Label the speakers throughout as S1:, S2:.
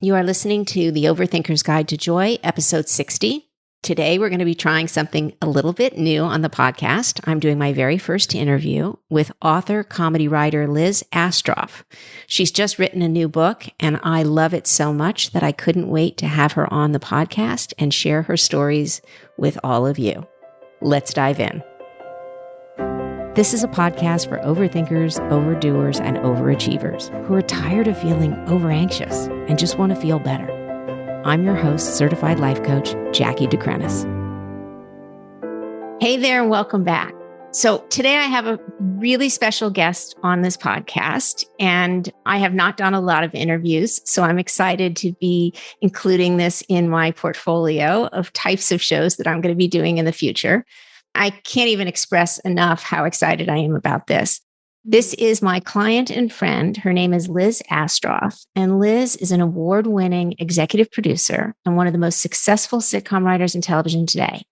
S1: You are listening to The Overthinker's Guide to Joy, episode 60. Today, we're going to be trying something a little bit new on the podcast. I'm doing my very first interview with author, comedy writer Liz Astrof. She's just written a new book, and I love it so much that I couldn't wait to have her on the podcast and share her stories with all of you. Let's dive in. This is a podcast for overthinkers, overdoers, and overachievers who are tired of feeling overanxious and just want to feel better. I'm your host, certified life coach, Jackie DeCrenis. Hey there, and welcome back. So today I have a really special guest on this podcast, and I have not done a lot of interviews, so I'm excited to be including this in my portfolio of types of shows that I'm going to be doing in the future. I can't even express enough how excited I am about this. This is my client and friend. Her name is Liz Astrof, and Liz is an award-winning executive producer and one of the most successful sitcom writers in television today.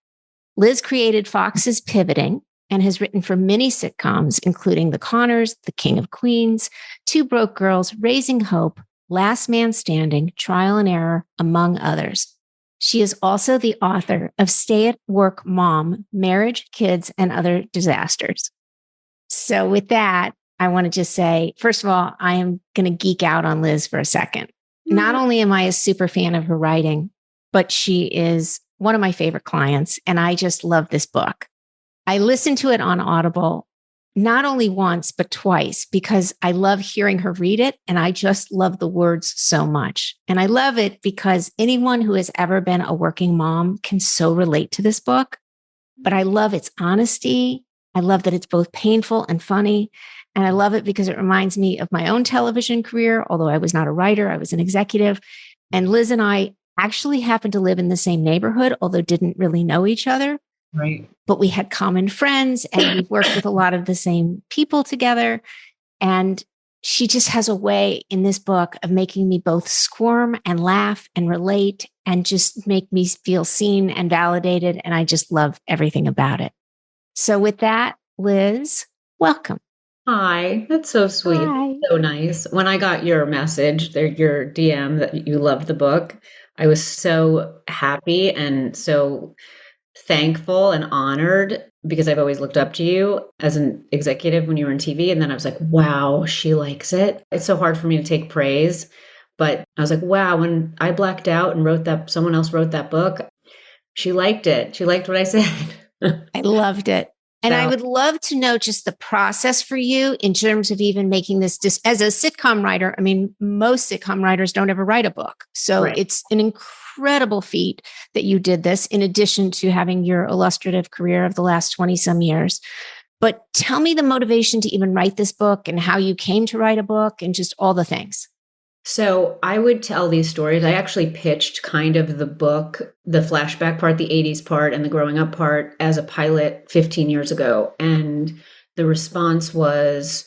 S1: Liz created Fox's Pivoting and has written for many sitcoms, including The Connors, The King of Queens, Two Broke Girls, Raising Hope, Last Man Standing, Trial and Error, among others. She is also the author of Stay at Work Mom, Marriage, Kids, and Other Disasters. So with that, I want to just say, first of all, I am going to geek out on Liz for a second. Not only am I a super fan of her writing, but she is one of my favorite clients, and I just love this book. I listened to it on Audible not only once, but twice, because I love hearing her read it, and I just love the words so much. And I love it because anyone who has ever been a working mom can so relate to this book. But I love its honesty. I love that it's both painful and funny. And I love it because it reminds me of my own television career. Although I was not a writer, I was an executive. And Liz and I actually happened to live in the same neighborhood, although didn't really know each other.
S2: Right.
S1: But we had common friends and we worked with a lot of the same people together. And she just has a way in this book of making me both squirm and laugh and relate and just make me feel seen and validated. And I just love everything about it. So with that, Liz, welcome.
S2: Hi, that's so sweet.
S1: Hi.
S2: So nice. When I got your message, your DM that you loved the book, I was so happy and so thankful and honored because I've always looked up to you as an executive when you were on TV. And then I was like, wow, she likes it. It's so hard for me to take praise. But I was like, wow, when I blacked out and someone else wrote that book, she liked it. She liked what I said.
S1: I loved it. And I would love to know just the process for you in terms of even making this, as a sitcom writer. I mean, most sitcom writers don't ever write a book. So It's an incredible feat that you did this in addition to having your illustrative career of the last 20 some years. But tell me the motivation to even write this book and how you came to write a book and just all the things.
S2: So I would tell these stories. I actually pitched kind of the book, the flashback part, the 80s part, and the growing up part as a pilot 15 years ago. And the response was,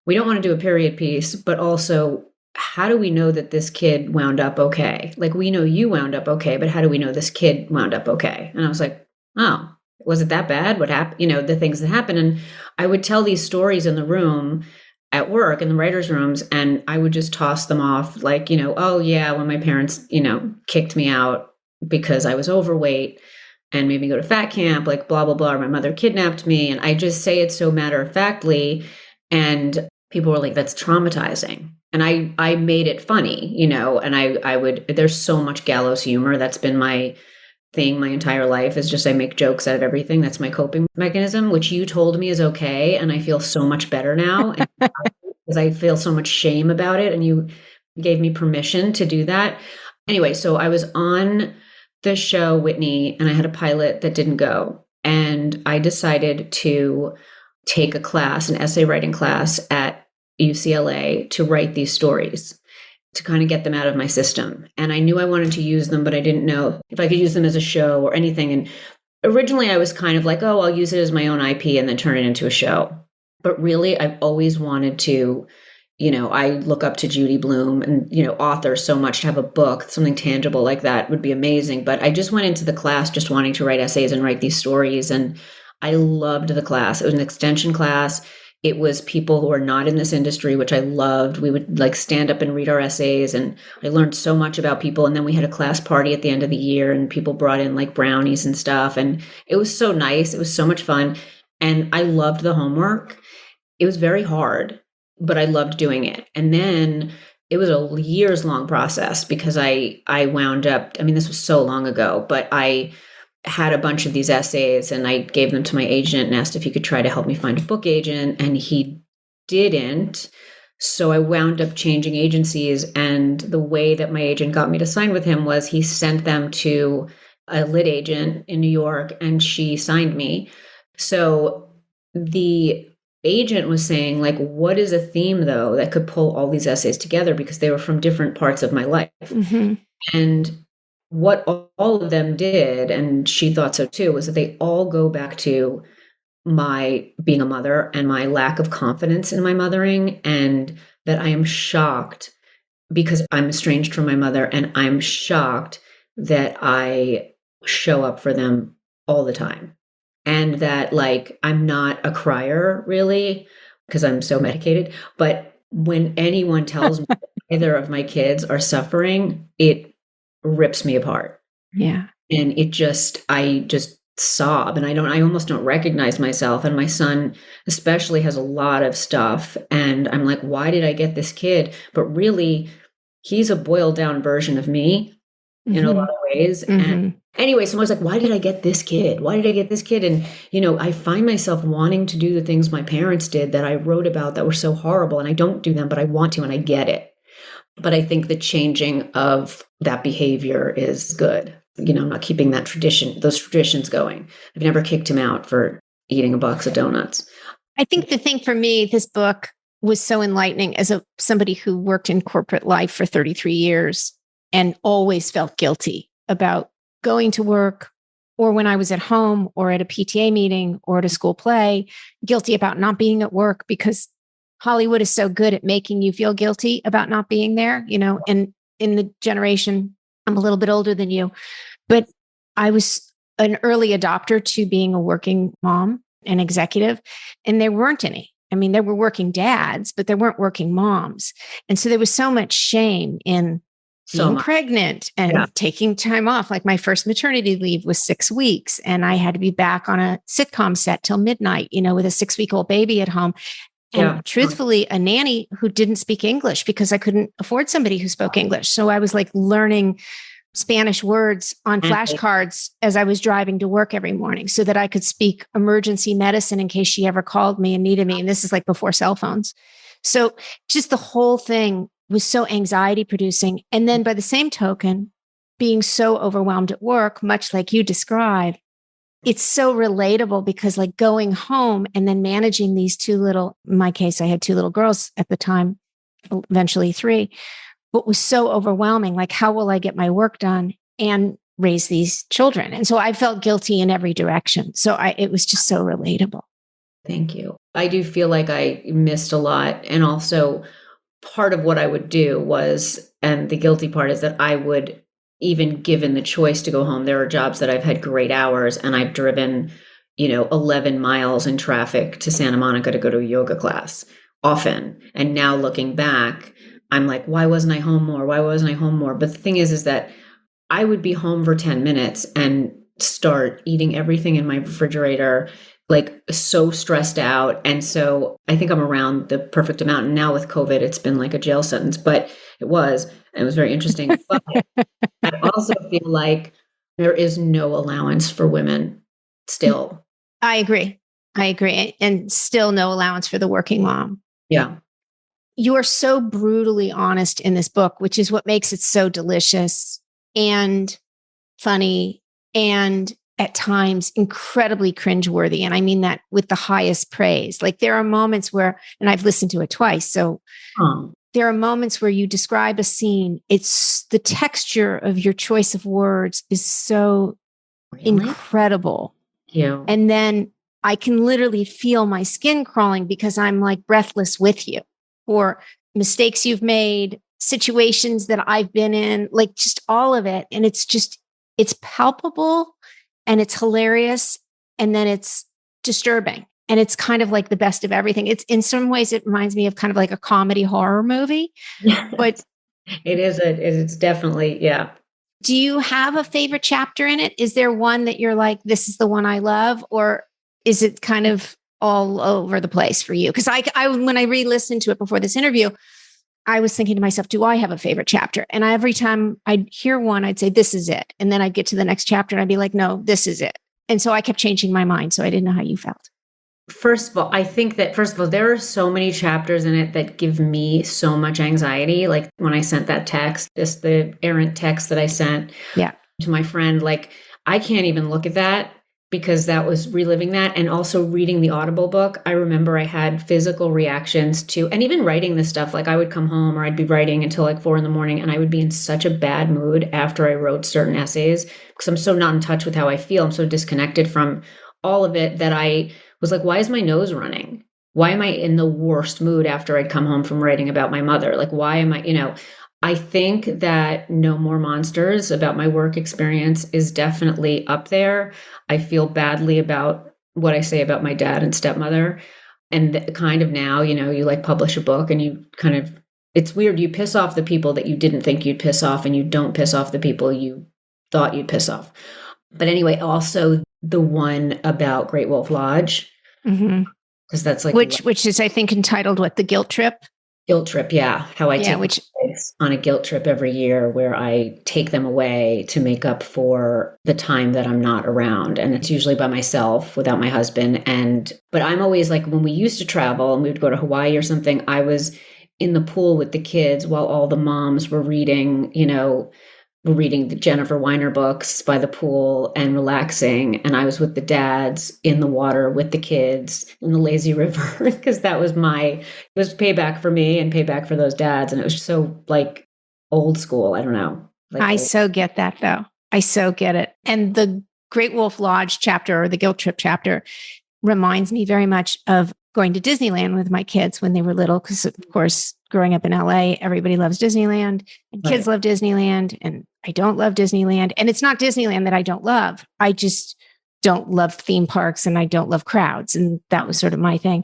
S2: we don't want to do a period piece, but also, how do we know that this kid wound up okay? Like, we know you wound up okay, but how do we know this kid wound up okay? And I was like, oh, was it that bad? What happened? The things that happened. And I would tell these stories in the room at work in the writers' rooms, and I would just toss them off like, oh yeah, when my parents, kicked me out because I was overweight and made me go to fat camp, like blah, blah, blah, or my mother kidnapped me. And I just say it so matter-of-factly. And people were like, that's traumatizing. And I made it funny, and I would, there's so much gallows humor. That's been my thing my entire life, is just I make jokes out of everything. That's my coping mechanism, which you told me is okay. And I feel so much better now because I feel so much shame about it. And you gave me permission to do that. Anyway, so I was on the show, Whitney, and I had a pilot that didn't go. And I decided to take a class, an essay writing class at UCLA to write these stories, to kind of get them out of my system. And I knew I wanted to use them, but I didn't know if I could use them as a show or anything. And originally I was kind of like, oh, I'll use it as my own IP and then turn it into a show. But really, I've always wanted to, I look up to Judy Blume and, authors so much. To have a book, something tangible like that would be amazing. But I just went into the class just wanting to write essays and write these stories. And I loved the class. It was an extension class. it was people who are not in this industry, which I loved. We would like stand up and read our essays, and I learned so much about people. And then we had a class party at the end of the year, and people brought in like brownies and stuff. And it was so nice. It was so much fun. And I loved the homework. It was very hard, but I loved doing it. And then it was a years long process because I wound up, I mean, this was so long ago, but I had a bunch of these essays and I gave them to my agent and asked if he could try to help me find a book agent, and he didn't. So I wound up changing agencies, and the way that my agent got me to sign with him was he sent them to a lit agent in New York and she signed me. So the agent was saying, like, what is a theme though that could pull all these essays together, because they were from different parts of my life.
S1: Mm-hmm.
S2: And what all of them did, and she thought so too, was that they all go back to my being a mother and my lack of confidence in my mothering, and that I am shocked because I'm estranged from my mother, and I'm shocked that I show up for them all the time. And that, like, I'm not a crier really because I'm so medicated. But when anyone tells me either of my kids are suffering, it rips me apart.
S1: Yeah.
S2: And I just sob, and I almost don't recognize myself. And my son especially has a lot of stuff. And I'm like, why did I get this kid? But really, he's a boiled down version of me in a lot of ways.
S1: Mm-hmm.
S2: And anyway, so I was like, why did I get this kid? Why did I get this kid? And, I find myself wanting to do the things my parents did that I wrote about that were so horrible. And I don't do them, but I want to, and I get it. But I think the changing of that behavior is good. I'm not keeping those traditions going. I've never kicked him out for eating a box of donuts.
S1: I think the thing for me, this book was so enlightening as somebody who worked in corporate life for 33 years and always felt guilty about going to work, or when I was at home or at a PTA meeting or at a school play, guilty about not being at work because Hollywood is so good at making you feel guilty about not being there, and in the generation, I'm a little bit older than you, but I was an early adopter to being a working mom and executive, and there weren't any. I mean, there were working dads, but there weren't working moms. And so there was so much shame in being pregnant and taking time off. Like my first maternity leave was 6 weeks, and I had to be back on a sitcom set till midnight, with a 6-week-old baby at home. And truthfully, a nanny who didn't speak English because I couldn't afford somebody who spoke English. So I was like learning Spanish words on flashcards as I was driving to work every morning so that I could speak emergency medicine in case she ever called me and needed me. And this is like before cell phones. So just the whole thing was so anxiety producing. And then by the same token, being so overwhelmed at work, much like you described, it's so relatable because like going home and then managing these in my case, I had 2 little girls at the time, eventually 3, but was so overwhelming. Like, how will I get my work done and raise these children? And so I felt guilty in every direction. So it was just so relatable.
S2: Thank you. I do feel like I missed a lot. And also part of what I would do was, and the guilty part is that I would, even given the choice to go home, there are jobs that I've had great hours and I've driven, 11 miles in traffic to Santa Monica to go to a yoga class often. And now looking back, I'm like, why wasn't I home more? Why wasn't I home more? But the thing is that I would be home for 10 minutes and start eating everything in my refrigerator, like so stressed out. And so I think I'm around the perfect amount. And now with COVID, it's been like a jail sentence, but it was very interesting. But I also feel like there is no allowance for women still.
S1: I agree. And still no allowance for the working mom.
S2: Yeah.
S1: You are so brutally honest in this book, which is what makes it so delicious and funny and at times incredibly cringeworthy. And I mean that with the highest praise. Like there are moments where, and I've listened to it twice. So there are moments where you describe a scene. It's the texture of your choice of words is so incredible.
S2: Yeah.
S1: And then I can literally feel my skin crawling because I'm like breathless with you, or mistakes you've made, situations that I've been in, like just all of it. And it's palpable and it's hilarious. And then it's disturbing. And it's kind of like the best of everything. It's in some ways, it reminds me of kind of like a comedy horror movie. But
S2: it's definitely, yeah.
S1: do you have a favorite chapter in it? Is there one that you're like, this is the one I love? Or is it kind of all over the place for you? Because I when I re-listened to it before this interview, I was thinking to myself, do I have a favorite chapter? And every time I'd hear one, I'd say, this is it. And then I'd get to the next chapter and I'd be like, no, this is it. And so I kept changing my mind. So I didn't know how you felt.
S2: First of all, I think that, first of all, there are so many chapters in it that give me so much anxiety. Like when I sent that text, the errant text that I sent to my friend, like I can't even look at that because that was reliving that. And also reading the Audible book, I remember I had physical reactions to, and even writing this stuff, like I would come home or I'd be writing until like 4 a.m. and I would be in such a bad mood after I wrote certain essays because I'm so not in touch with how I feel. I'm so disconnected from all of it that I was like, why is my nose running? Why am I in the worst mood after I'd come home from writing about my mother? Like, why am I, I think that No More Monsters about my work experience is definitely up there. I feel badly about what I say about my dad and stepmother. And kind of now, you like publish a book and you kind of, it's weird. You piss off the people that you didn't think you'd piss off and you don't piss off the people you thought you'd piss off. But anyway, also the one about Great Wolf Lodge. Because that's like
S1: which is, I think, entitled what, The Guilt Trip?
S2: Guilt Trip, yeah. How I take kids on a guilt trip every year where I take them away to make up for the time that I'm not around. And it's usually by myself without my husband. But I'm always like, when we used to travel and we would go to Hawaii or something, I was in the pool with the kids while all the moms were reading, we're reading the Jennifer Weiner books by the pool and relaxing. And I was with the dads in the water with the kids in the lazy river because that was it was payback for me and payback for those dads. And it was so like old school. I don't know.
S1: I so get that though. I so get it. And the Great Wolf Lodge chapter or the Guilt Trip chapter reminds me very much of going to Disneyland with my kids when they were little. Because of course, growing up in LA, everybody loves Disneyland and kids love Disneyland. And I don't love Disneyland. And it's not Disneyland that I don't love. I just don't love theme parks and I don't love crowds. And that was sort of my thing.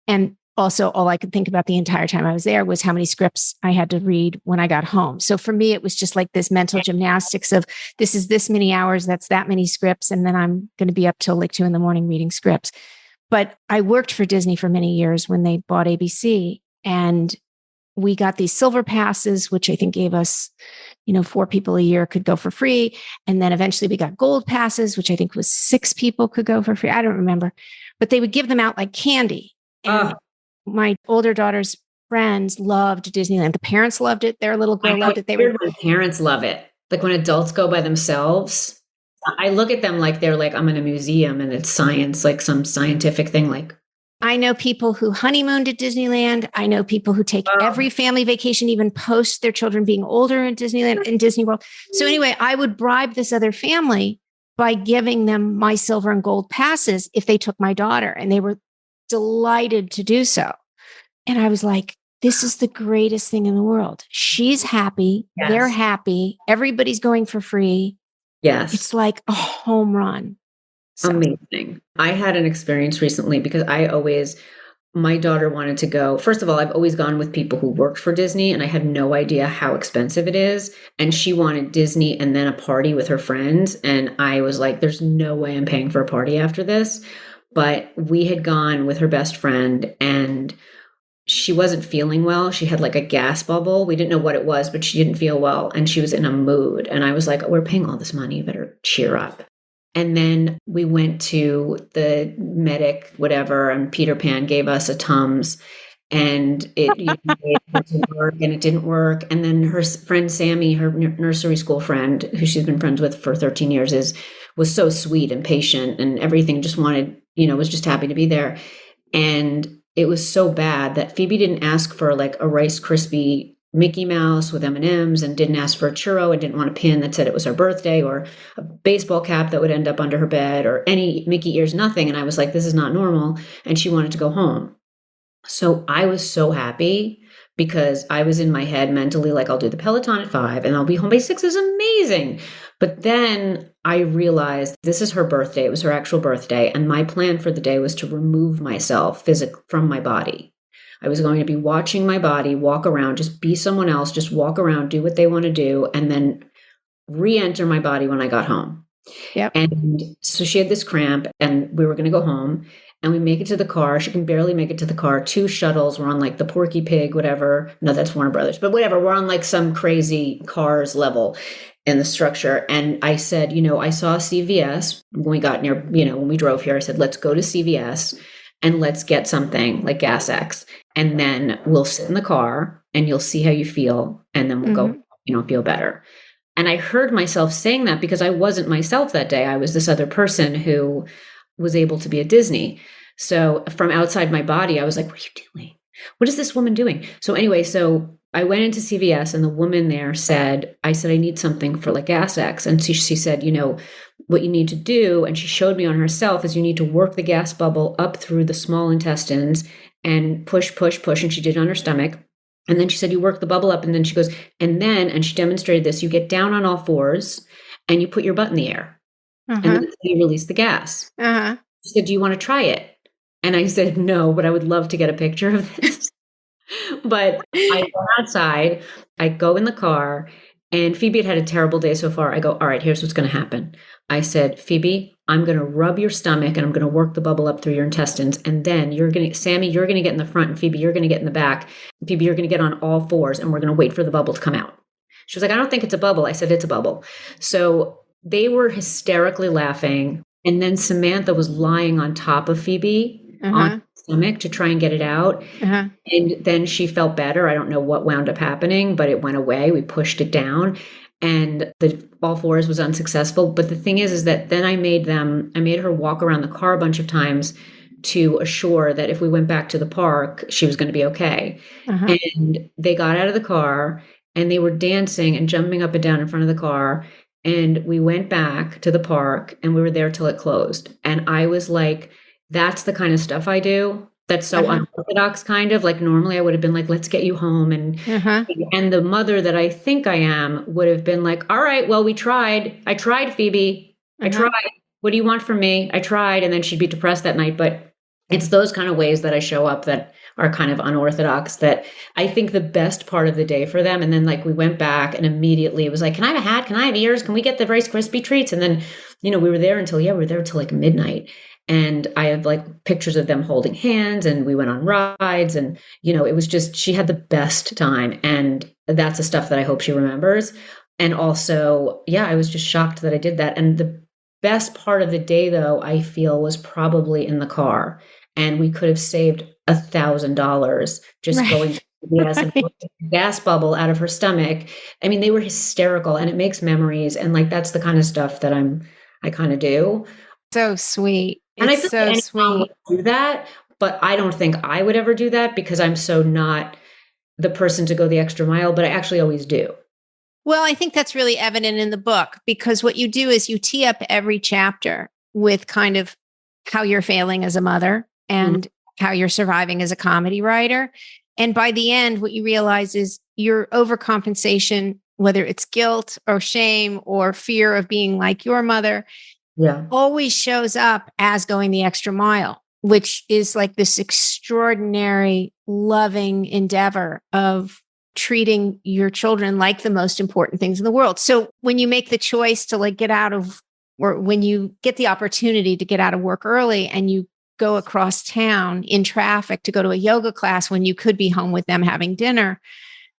S1: And also all I could think about the entire time I was there was how many scripts I had to read when I got home. So for me, it was just like this mental gymnastics of this is this many hours, that's that many scripts. And then I'm going to be up till like 2 a.m. reading scripts. But I worked for Disney for many years when they bought ABC, and we got these silver passes, which I think gave us, 4 people a year could go for free. And then eventually we got gold passes, which I think was 6 people could go for free. I don't remember, but they would give them out like candy. And my older daughter's friends loved Disneyland. The parents loved it. Their little girl loved it.
S2: Parents love it. Like when adults go by themselves, I look at them like they're like, I'm in a museum and it's science, like some scientific thing. Like
S1: I know people who honeymooned at Disneyland. I know people who take every family vacation, even post their children being older in Disneyland and Disney World. So anyway, I would bribe this other family by giving them my silver and gold passes if they took my daughter, and they were delighted to do so. And I was like, this is the greatest thing in the world. She's happy. Yes. They're happy. Everybody's going for free.
S2: Yes.
S1: It's like a home run.
S2: So. Amazing. I had an experience recently because my daughter wanted to go. First of all, I've always gone with people who worked for Disney and I had no idea how expensive it is. And she wanted Disney and then a party with her friends. And I was like, there's no way I'm paying for a party after this. But we had gone with her best friend and she wasn't feeling well. She had like a gas bubble. We didn't know what it was, but she didn't feel well. And she was in a mood. And I was like, we're paying all this money. You better cheer up. And then we went to the medic, whatever, and Peter Pan gave us a Tums and it didn't work and it didn't work. And then her friend, Sammy, her nursery school friend, who she's been friends with for 13 years, was so sweet and patient and everything, just wanted, was just happy to be there. And it was so bad that Phoebe didn't ask for like a Rice Krispie Mickey Mouse with M&Ms and didn't ask for a churro and didn't want a pin that said it was her birthday or a baseball cap that would end up under her bed or any Mickey ears, nothing. And I was like, this is not normal. And she wanted to go home. So I was so happy because I was in my head mentally like, I'll do the Peloton at 5 and I'll be home by 6. It's amazing. But then I realized this is her birthday. It was her actual birthday. And my plan for the day was to remove myself physically from my body. I was going to be watching my body walk around, just be someone else, just walk around, do what they want to do, and then re-enter my body when I got home.
S1: Yep.
S2: And so she had this cramp and we were going to go home, and we make it to the car. She can barely make it to the car. 2 shuttles. We're on like the Porky Pig, whatever. No, that's Warner Brothers, but whatever. We're on like some crazy Cars level in the structure. And I said, I saw CVS when we got near, when we drove here. I said, let's go to CVS and let's get something like Gas X. And then we'll sit in the car and you'll see how you feel. And then we'll go, feel better. And I heard myself saying that because I wasn't myself that day. I was this other person who was able to be at Disney. So from outside my body, I was like, what are you doing? What is this woman doing? So anyway, so I went into CVS and the woman there said, I need something for like Gas X. And she said, what you need to do, and she showed me on herself, is you need to work the gas bubble up through the small intestines and push, push, push. And she did it on her stomach. And then she said, you work the bubble up. And then she goes, and she demonstrated this, you get down on all 4s and you put your butt in the air. And then you release the gas. She said, do you want to try it? And I said, no, but I would love to get a picture of this. But I go outside, I go in the car, and Phoebe had a terrible day so far. I go, all right, here's what's going to happen. I said, Phoebe, I'm going to rub your stomach and I'm going to work the bubble up through your intestines. And then Sammy, you're going to get in the front, and Phoebe, you're going to get in the back. Phoebe, you're going to get on all 4s, and we're going to wait for the bubble to come out. She was like, I don't think it's a bubble. I said, it's a bubble. So they were hysterically laughing. And then Samantha was lying on top of Phoebe on her stomach to try and get it out. And then she felt better. I don't know what wound up happening, but it went away. We pushed it down, and the all 4s was unsuccessful. But the thing is that then I made her walk around the car a bunch of times to assure that if we went back to the park, she was going to be okay. And they got out of the car and they were dancing and jumping up and down in front of the car. And we went back to the park and we were there till it closed. And I was like, that's the kind of stuff I do. That's so unorthodox, kind of like normally I would have been like, let's get you home. And the mother that I think I am would have been like, all right, well, we tried. I tried, Phoebe. I tried. What do you want from me? I tried. And then she'd be depressed that night. But it's those kind of ways that I show up that are kind of unorthodox, that I think the best part of the day for them. And then like we went back and immediately it was like, can I have a hat? Can I have ears? Can we get the Rice Krispie treats? And then, we were there until like midnight. And I have like pictures of them holding hands, and we went on rides, and, it was just, she had the best time. And that's the stuff that I hope she remembers. And also, I was just shocked that I did that. And the best part of the day, though, I feel, was probably in the car. And we could have saved $1,000 just going to CVS and pulling the gas bubble out of her stomach. I mean, they were hysterical, and it makes memories. And like, that's the kind of stuff that I kind of do.
S1: So sweet.
S2: And I
S1: It's
S2: feel like
S1: so sweet.
S2: would do that, but I don't think I would ever do that because I'm so not the person to go the extra mile, but I actually always do.
S1: Well, I think that's really evident in the book, because what you do is you tee up every chapter with kind of how you're failing as a mother and how you're surviving as a comedy writer. And by the end, what you realize is your overcompensation, whether it's guilt or shame or fear of being like your mother, always shows up as going the extra mile, which is like this extraordinary, loving endeavor of treating your children like the most important things in the world. So when you make the choice to like get out of, or when you get the opportunity to get out of work early and you go across town in traffic to go to a yoga class when you could be home with them having dinner,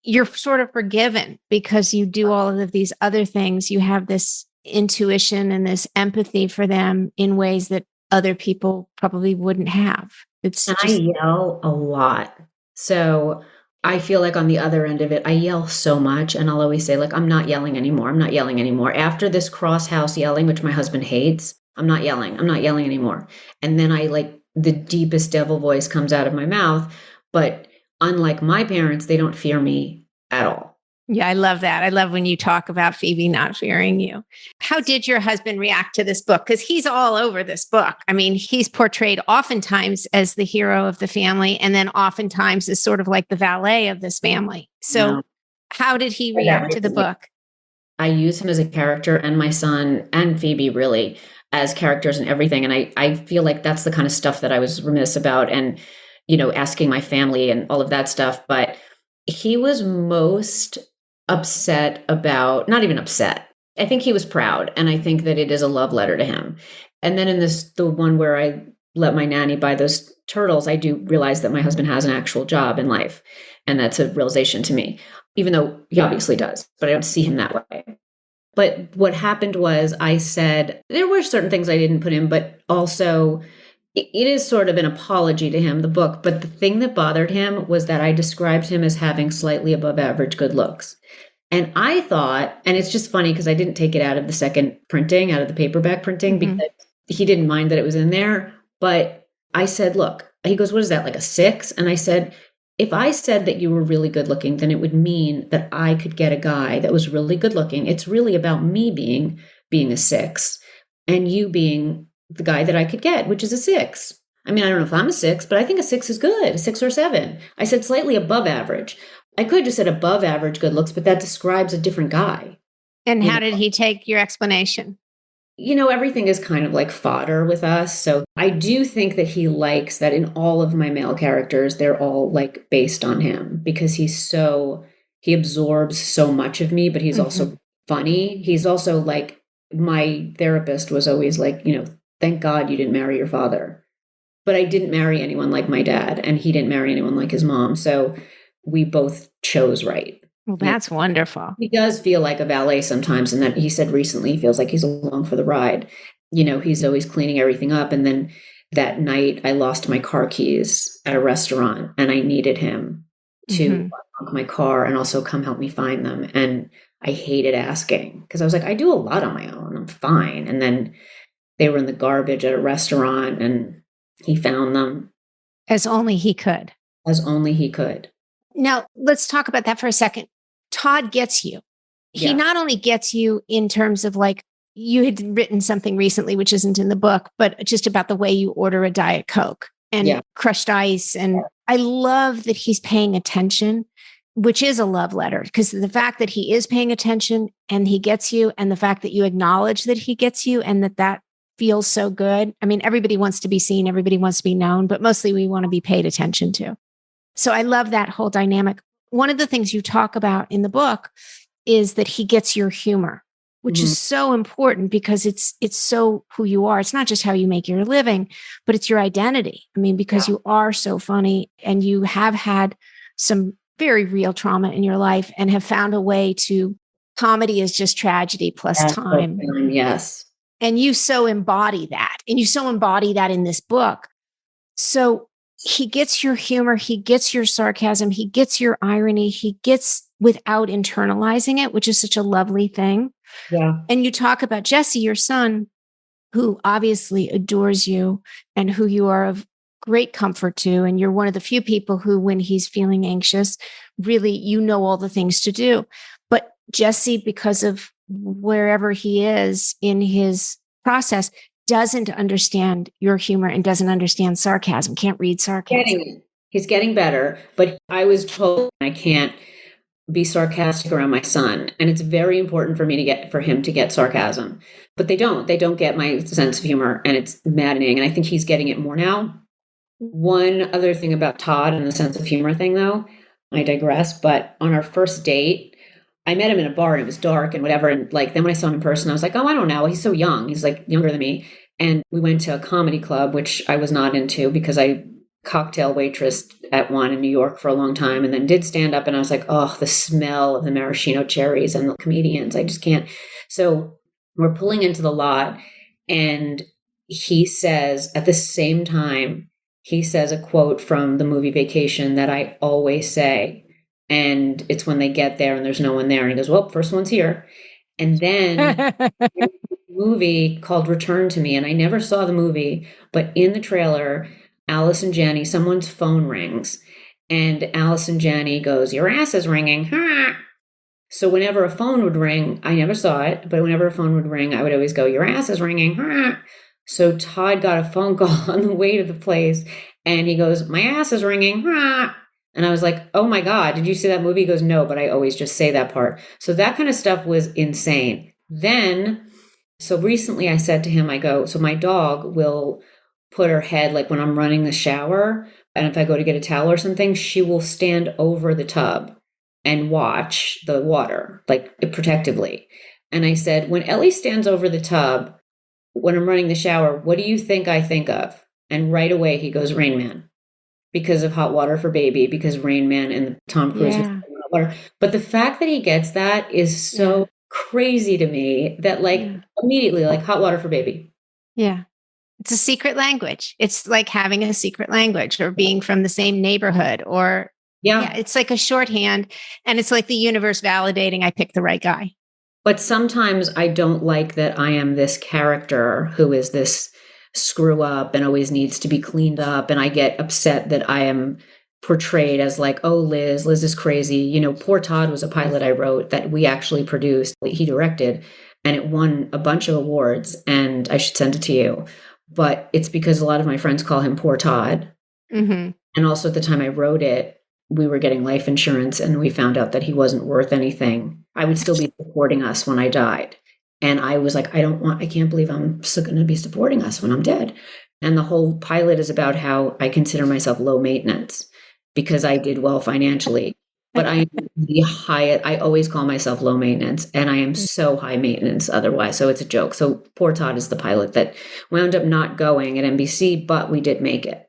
S1: you're sort of forgiven because you do all of these other things. You have this intuition and this empathy for them in ways that other people probably wouldn't have.
S2: I yell a lot. So I feel like on the other end of it, I yell so much, and I'll always say like, I'm not yelling anymore. I'm not yelling anymore. After this cross house yelling, which my husband hates, I'm not yelling. I'm not yelling anymore. And then I like the deepest devil voice comes out of my mouth. But unlike my parents, they don't fear me at all.
S1: Yeah, I love that. I love when you talk about Phoebe not fearing you. How did your husband react to this book? Because he's all over this book. I mean, he's portrayed oftentimes as the hero of the family, and then oftentimes as sort of like the valet of this family. So,
S2: No.
S1: how did he react to the book?
S2: I use him as a character, and my son and Phoebe really as characters and everything. And I feel like that's the kind of stuff that I was remiss about, and, asking my family and all of that stuff. But he was most upset about, not even upset. I think he was proud. And I think that it is a love letter to him. And then in the one where I let my nanny buy those turtles, I do realize that my husband has an actual job in life. And that's a realization to me, even though he obviously does, but I don't see him that way. But what happened was I said, there were certain things I didn't put in, but also it is sort of an apology to him, the book. But the thing that bothered him was that I described him as having slightly above average good looks. And I thought, and it's just funny because I didn't take it out of the second printing, out of the paperback printing, because he didn't mind that it was in there. But I said, look, he goes, what is that, like a 6? And I said, if I said that you were really good looking, then it would mean that I could get a guy that was really good looking. It's really about me being a 6 and you being the guy that I could get, which is a 6. I mean, I don't know if I'm a 6, but I think a 6 is good, a 6 or 7. I said slightly above average. I could have just said above average good looks, but that describes a different guy.
S1: And how did he take your explanation?
S2: Everything is kind of like fodder with us. So I do think that he likes that in all of my male characters, they're all like based on him because he absorbs so much of me, but he's also funny. He's also like, my therapist was always like, thank God you didn't marry your father. But I didn't marry anyone like my dad, and he didn't marry anyone like his mom. So we both chose right.
S1: Well, that's wonderful.
S2: He does feel like a valet sometimes. And that he said recently, he feels like he's along for the ride. He's always cleaning everything up. And then that night I lost my car keys at a restaurant and I needed him to unlock my car and also come help me find them. And I hated asking because I was like, I do a lot on my own. I'm fine. And then they were in the garbage at a restaurant and he found them.
S1: As only he could.
S2: As only he could.
S1: Now, let's talk about that for a second. Todd gets you. He not only gets you in terms of like, you had written something recently, which isn't in the book, but just about the way you order a Diet Coke and crushed ice. And I love that he's paying attention, which is a love letter, because the fact that he is paying attention and he gets you, and the fact that you acknowledge that he gets you and that feels so good. I mean, everybody wants to be seen, everybody wants to be known, but mostly we want to be paid attention to. So I love that whole dynamic. One of the things you talk about in the book is that he gets your humor, which is so important because it's so who you are. It's not just how you make your living, but it's your identity. I mean, because you are so funny and you have had some very real trauma in your life and have found a way to, comedy is just tragedy plus time.
S2: Yes.
S1: And you so embody that. And you so embody that in this book. So he gets your humor, he gets your sarcasm, he gets your irony, he gets without internalizing it, which is such a lovely thing.
S2: Yeah.
S1: And you talk about Jesse, your son, who obviously adores you and who you are of great comfort to. And you're one of the few people who, when he's feeling anxious, really, all the things to do. But Jesse, because of wherever he is in his process, doesn't understand your humor and doesn't understand sarcasm, can't read sarcasm.
S2: He's getting better, but I was told I can't be sarcastic around my son. And it's very important for him to get sarcasm, but they don't get my sense of humor, and it's maddening. And I think he's getting it more now. One other thing about Todd and the sense of humor thing, though, I digress, but on our first date, I met him in a bar and it was dark and whatever. And like, then when I saw him in person, I was like, oh, I don't know. He's so young. He's like younger than me. And we went to a comedy club, which I was not into because I cocktail waitressed at one in New York for a long time and then did stand up. And I was like, oh, the smell of the maraschino cherries and the comedians. I just can't. So we're pulling into the lot and he says at the same time, he says a quote from the movie Vacation that I always say. And it's when they get there and there's no one there. And he goes, well, first one's here. And then there's a movie called Return to Me. And I never saw the movie, but in the trailer, Alice and Janney, someone's phone rings. And Alice and Janney goes, your ass is ringing. So whenever a phone would ring, I never saw it, but whenever a phone would ring, I would always go, your ass is ringing. So Todd got a phone call on the way to the place and he goes, my ass is ringing. And I was like, oh my God, did you see that movie? He goes, no, but I always just say that part. So that kind of stuff was insane. Then, so recently I said to him, I go, so my dog will put her head, like when I'm running the shower, and if I go to get a towel or something, she will stand over the tub and watch the water, like protectively. And I said, when Ellie stands over the tub, when I'm running the shower, what do you think I think of? And right away he goes, Rain Man, because of Hot Water for Baby, because Rain Man and Tom Cruise was Hot Water. But the fact that he gets that is so crazy to me that immediately like Hot Water for Baby.
S1: Yeah. It's a secret language. It's like having a secret language or being from the same neighborhood or it's like a shorthand and it's like the universe validating I picked the right guy.
S2: But sometimes I don't like that I am this character who is this screw up and always needs to be cleaned up. And I get upset that I am portrayed as like, oh, Liz is crazy. You know, Poor Todd was a pilot I wrote that we actually produced, he directed, and it won a bunch of awards and I should send it to you. But it's because a lot of my friends call him Poor Todd. Mm-hmm. And also at the time I wrote it, we were getting life insurance and we found out that he wasn't worth anything. I would still be supporting us when I died. And I was like, I can't believe I'm still going to be supporting us when I'm dead. And the whole pilot is about how I consider myself low maintenance because I did well financially. But I am I always call myself low maintenance and I am so high maintenance otherwise. So it's a joke. So Poor Todd is the pilot that wound up not going at NBC, but we did make it.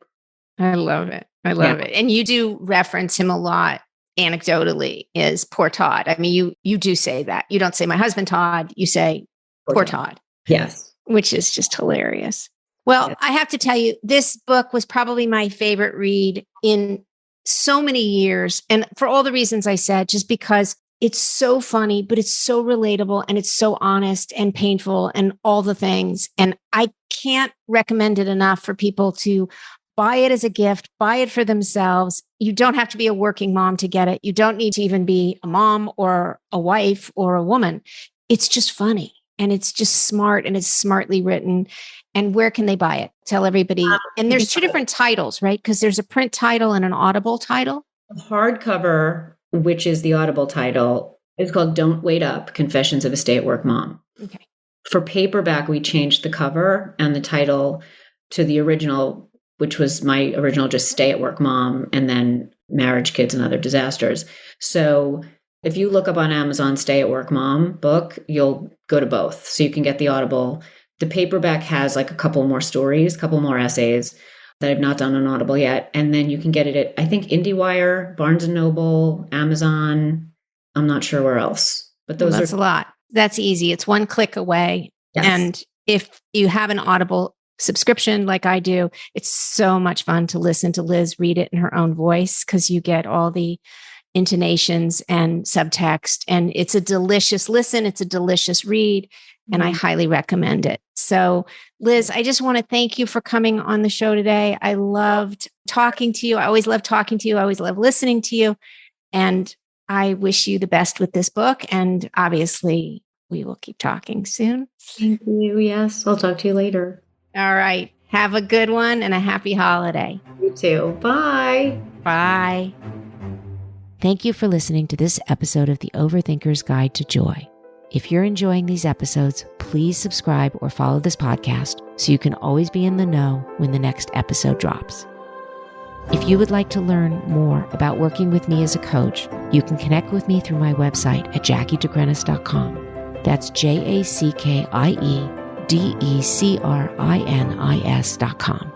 S1: I love it. I love it. And you do reference him a lot anecdotally is Poor Todd. I mean, you do say that. You don't say my husband Todd, you say Poor Todd.
S2: Yes.
S1: Which is just hilarious. Well, I have to tell you, this book was probably my favorite read in so many years. And for all the reasons I said, just because it's so funny, but it's so relatable and it's so honest and painful and all the things. And I can't recommend it enough for people to buy it as a gift, buy it for themselves. You don't have to be a working mom to get it. You don't need to even be a mom or a wife or a woman. It's just funny and it's just smart and it's smartly written. And where can they buy it? Tell everybody. And there's two different titles, right? Because there's a print title and an Audible title.
S2: Hardcover, which is the Audible title, is called Don't Wait Up, Confessions of a Stay-at-Work Mom.
S1: Okay.
S2: For paperback, we changed the cover and the title to the original, which was my original just Stay-at-Work Mom, and then Marriage, Kids, and Other Disasters. So if you look up on Amazon Stay-at-Work Mom book, you'll go to both. So you can get the Audible. The paperback has like a couple more stories, a couple more essays that I've not done on Audible yet. And then you can get it at, I think, IndieWire, Barnes & Noble, Amazon. I'm not sure where else. But that's
S1: a lot. That's easy. It's one click away. Yes. And if you have an Audible subscription like I do, it's so much fun to listen to Liz read it in her own voice because you get all the intonations and subtext. And it's a delicious listen. It's a delicious read. And I highly recommend it. So, Liz, I just want to thank you for coming on the show today. I loved talking to you. I always love talking to you. I always love listening to you. And I wish you the best with this book. And obviously, we will keep talking soon.
S2: Thank you. Yes, I'll talk to you later.
S1: All right. Have a good one and a happy holiday.
S2: You too. Bye.
S1: Bye. Thank you for listening to this episode of The Overthinker's Guide to Joy. If you're enjoying these episodes, please subscribe or follow this podcast so you can always be in the know when the next episode drops. If you would like to learn more about working with me as a coach, you can connect with me through my website at jackiedecrenis.com. That's JACKIEDECRINIS.com.